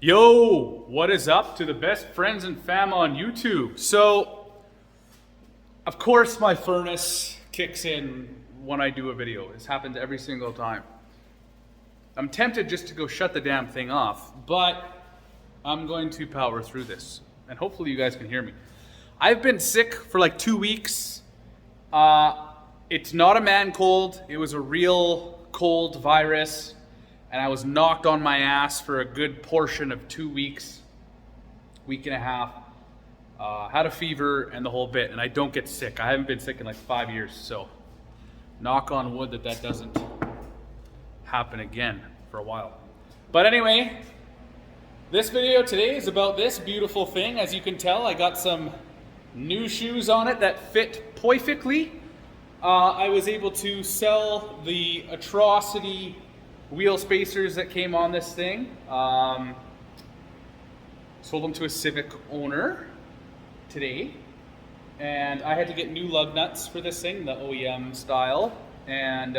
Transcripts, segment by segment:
Yo, what is up to the best friends and fam on YouTube? So, of course my furnace kicks in when I do a video. This happens every single time. I'm tempted just to go shut the damn thing off, but I'm going to power through this. And hopefully you guys can hear me. I've been sick for like 2 weeks. It's not a man cold. It was a real cold virus. And I was knocked on my ass for a good portion of 2 weeks, week and a half. Had a fever and the whole bit, and I don't get sick. I haven't been sick in like 5 years, so knock on wood that doesn't happen again for a while. But anyway, this video today is about this beautiful thing. As you can tell, I got some new shoes on it that fit perfectly. I was able to sell the atrocity wheel spacers that came on this thing. Sold them to a Civic owner today, and I had to get new lug nuts for this thing, the OEM style, and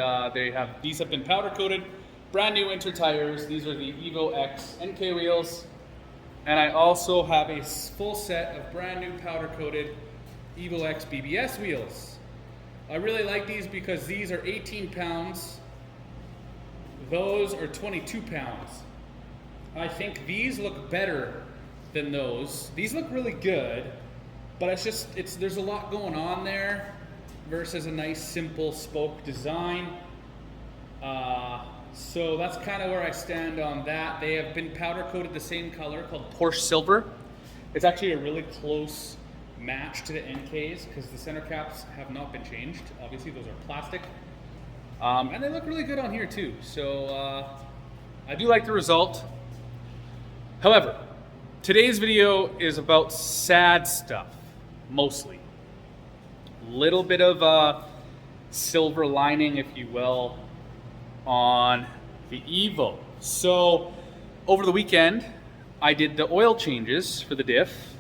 these have been powder coated, brand new winter tires. These are the EVO X NK wheels, and I also have a full set of brand new powder coated EVO X BBS wheels. I really like these because these are 18 pounds. Those are 22 pounds. I think these look better than those. These look really good, but there's a lot going on there versus a nice simple spoke design. So that's kind of where I stand on that. They have been powder coated the same color called Porsche Silver. It's actually a really close match to the NKs because the center caps have not been changed. Obviously those are plastic. And they look really good on here too. So I do like the result. However, today's video is about sad stuff, mostly. Little bit of silver lining, if you will, on the EVO. So over the weekend, I did the oil changes for the diff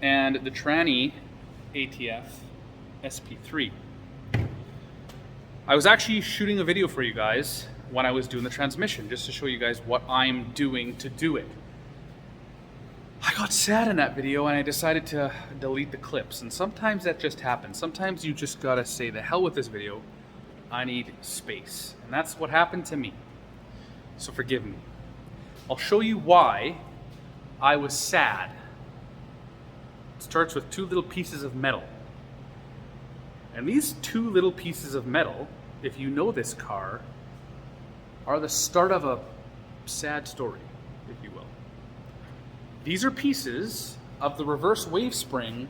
and the tranny ATF SP3. I was actually shooting a video for you guys when I was doing the transmission, just to show you guys what I'm doing to do it. I got sad in that video and I decided to delete the clips, and sometimes that just happens. Sometimes you just gotta say, the hell with this video, I need space. And that's what happened to me. So forgive me. I'll show you why I was sad. It starts with 2 little pieces of metal. And these 2 little pieces of metal, if you know this car, are the start of a sad story, if you will. These are pieces of the reverse wave spring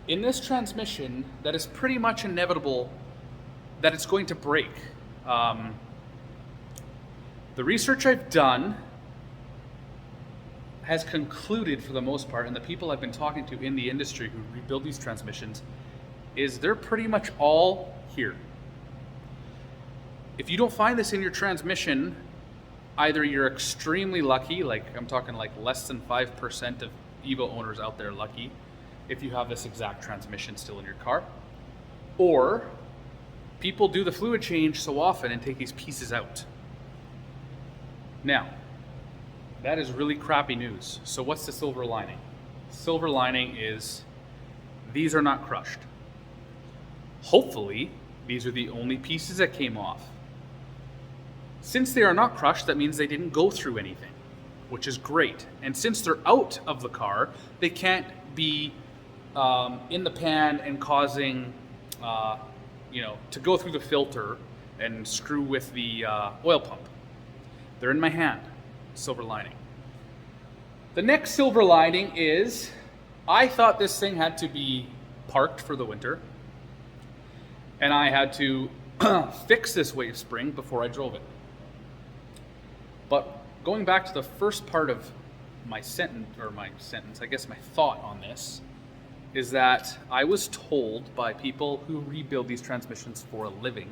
in this transmission that is pretty much inevitable that it's going to break. The research I've done has concluded, for the most part, and the people I've been talking to in the industry who rebuild these transmissions, is they're pretty much all here. If you don't find this in your transmission, either you're extremely lucky, like I'm talking like less than 5% of EVO owners out there lucky if you have this exact transmission still in your car, or people do the fluid change so often and take these pieces out. Now, that is really crappy news. So what's the silver lining? Silver lining is these are not crushed. Hopefully, these are the only pieces that came off. Since they are not crushed, that means they didn't go through anything, which is great. And since they're out of the car, they can't be in the pan and causing, to go through the filter and screw with the oil pump. They're in my hand. Silver lining. The next silver lining is I thought this thing had to be parked for the winter, and I had to fix this wave spring before I drove it. But going back to the first part of my sentence, I guess my thought on this, is that I was told by people who rebuild these transmissions for a living,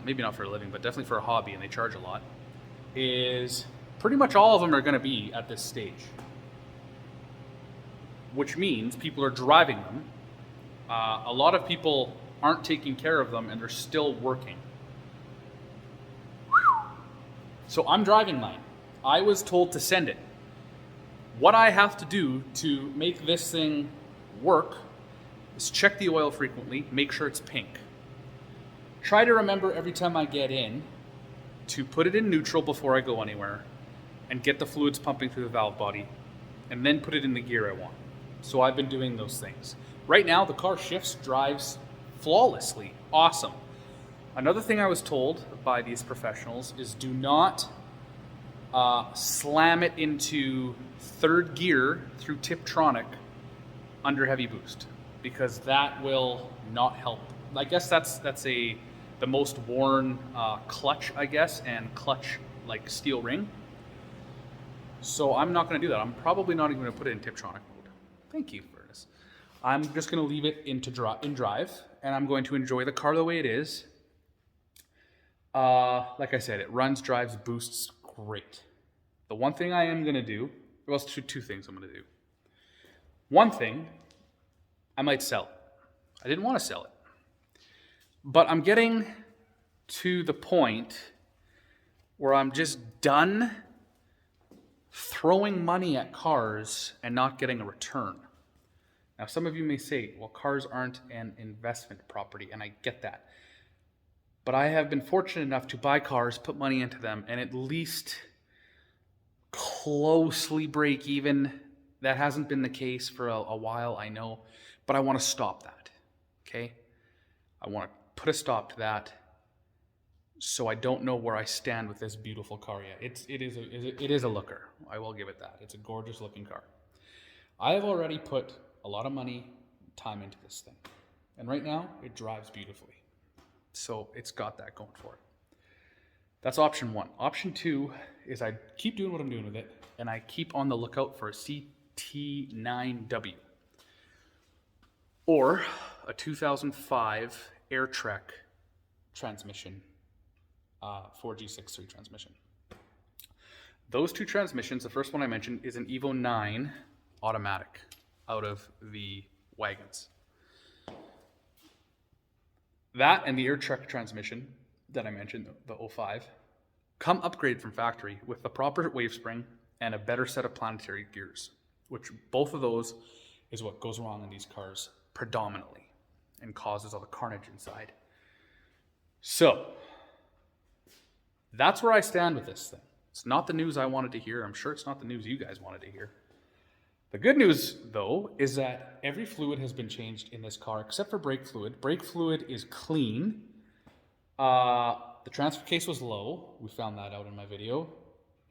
maybe not for a living, but definitely for a hobby, and they charge a lot, is pretty much all of them are gonna be at this stage. Which means people are driving them. A lot of people aren't taking care of them and they're still working. So I'm driving mine. I was told to send it. What I have to do to make this thing work is check the oil frequently, make sure it's pink. Try to remember every time I get in to put it in neutral before I go anywhere and get the fluids pumping through the valve body and then put it in the gear I want. So I've been doing those things. Right now, the car shifts, drives flawlessly. Awesome. Another thing I was told by these professionals is do not slam it into third gear through Tiptronic under heavy boost, because that will not help. I guess that's the most worn clutch, I guess, and clutch like steel ring. So I'm not going to do that. I'm probably not even going to put it in Tiptronic mode. Thank you, Furnace. I'm just going to leave it in drive, and I'm going to enjoy the car the way it is. Like I said, it runs, drives, boosts great. The one thing I am going to do, well, it's two things I'm going to do. One thing, I might sell it. I didn't want to sell it. But I'm getting to the point where I'm just done throwing money at cars and not getting a return. Now, some of you may say, well, cars aren't an investment property, and I get that. But I have been fortunate enough to buy cars, put money into them, and at least closely break even. That hasn't been the case for a while, I know, but I want to stop that, okay? I want to put a stop to that, so I don't know where I stand with this beautiful car yet. It is a looker. I will give it that. It's a gorgeous looking car. I have already put a lot of money, time into this thing, and right now it drives beautifully. So it's got that going for it. That's option one. Option two is I keep doing what I'm doing with it, and I keep on the lookout for a CT9W or a 2005 AirTrek transmission, 4G63 transmission. Those two transmissions, the first one I mentioned is an EVO 9 automatic out of the wagons. That and the AirTrek transmission that I mentioned, the 05, come upgraded from factory with the proper wave spring and a better set of planetary gears, which both of those is what goes wrong in these cars predominantly and causes all the carnage inside. So that's where I stand with this thing. It's not the news I wanted to hear. I'm sure it's not the news you guys wanted to hear. The good news, though, is that every fluid has been changed in this car except for brake fluid. Brake fluid is clean. The transfer case was low. We found that out in my video.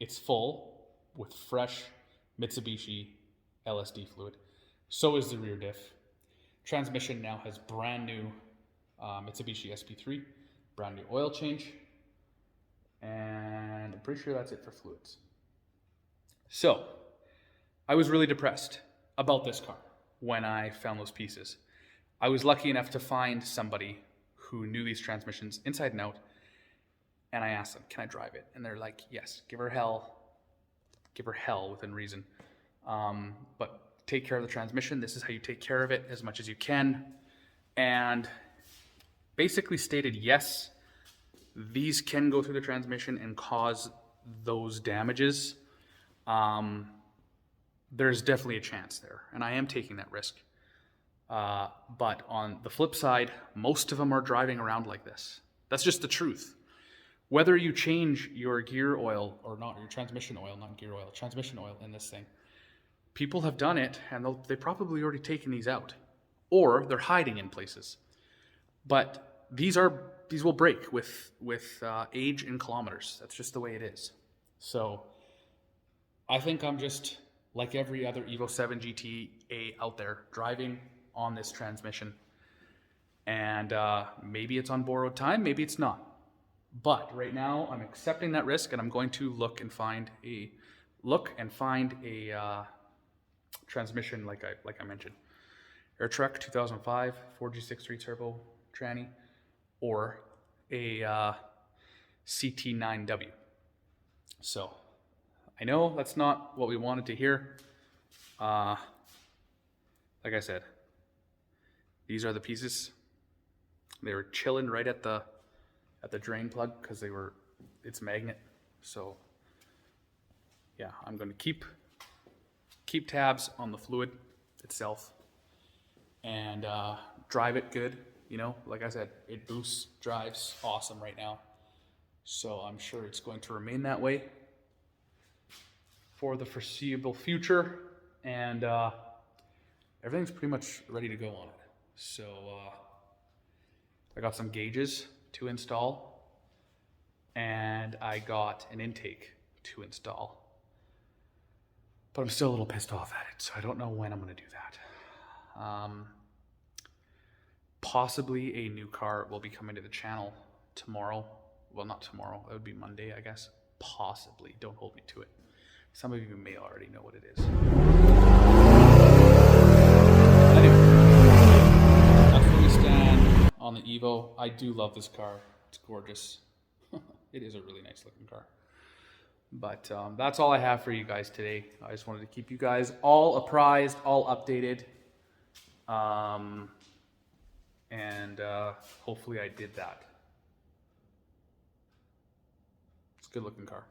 It's full with fresh Mitsubishi LSD fluid. So is the rear diff. Transmission now has brand new Mitsubishi SP3, brand new oil change, and I'm pretty sure that's it for fluids. So I was really depressed about this car when I found those pieces. I was lucky enough to find somebody who knew these transmissions inside and out, and I asked them, can I drive it? And they're like, yes, give her hell within reason. But take care of the transmission. This is how you take care of it as much as you can. And basically stated, yes, these can go through the transmission and cause those damages. There's definitely a chance there, and I am taking that risk. But on the flip side, most of them are driving around like this. That's just the truth. Whether you change your gear oil or not, your transmission oil, not gear oil, transmission oil in this thing, people have done it, and they've probably already taken these out, or they're hiding in places. But these will break with age and kilometers. That's just the way it is. So I think I'm just like every other Evo 7 GTA out there, driving on this transmission. And maybe it's on borrowed time, maybe it's not. But right now, I'm accepting that risk, and I'm going to look and find a transmission like I mentioned. AirTrek 2005 4G63 turbo tranny, or a CT9W. So I know that's not what we wanted to hear. Like I said, these are the pieces. They were chilling right at the drain plug because it's magnet. So yeah, I'm going to keep tabs on the fluid itself and drive it good. You know, like I said, it boosts, drives awesome right now. So I'm sure it's going to remain that way for the foreseeable future. And everything's pretty much ready to go on it. So I got some gauges to install, and I got an intake to install. But I'm still a little pissed off at it, so I don't know when I'm going to do that. Possibly a new car will be coming to the channel tomorrow. Well, not tomorrow. That would be Monday, I guess. Possibly. Don't hold me to it. Some of you may already know what it is. Anyway, that's where we stand on the EVO. I do love this car. It's gorgeous. It is a really nice looking car. But that's all I have for you guys today. I just wanted to keep you guys all apprised, all updated. And hopefully I did that. It's a good looking car.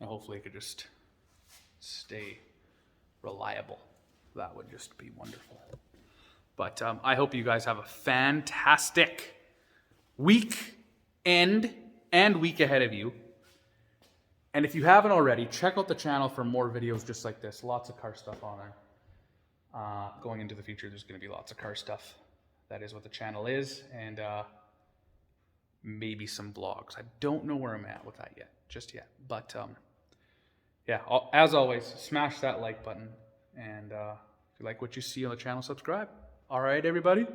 And hopefully it could just stay reliable. That would just be wonderful. But I hope you guys have a fantastic week end and week ahead of you. And if you haven't already, check out the channel for more videos just like this. Lots of car stuff on there. Going into the future, there's going to be lots of car stuff. That is what the channel is. And maybe some vlogs. I don't know where I'm at with that yet, just yet. But yeah, as always, smash that like button. And if you like what you see on the channel, subscribe. All right, everybody.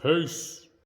Peace.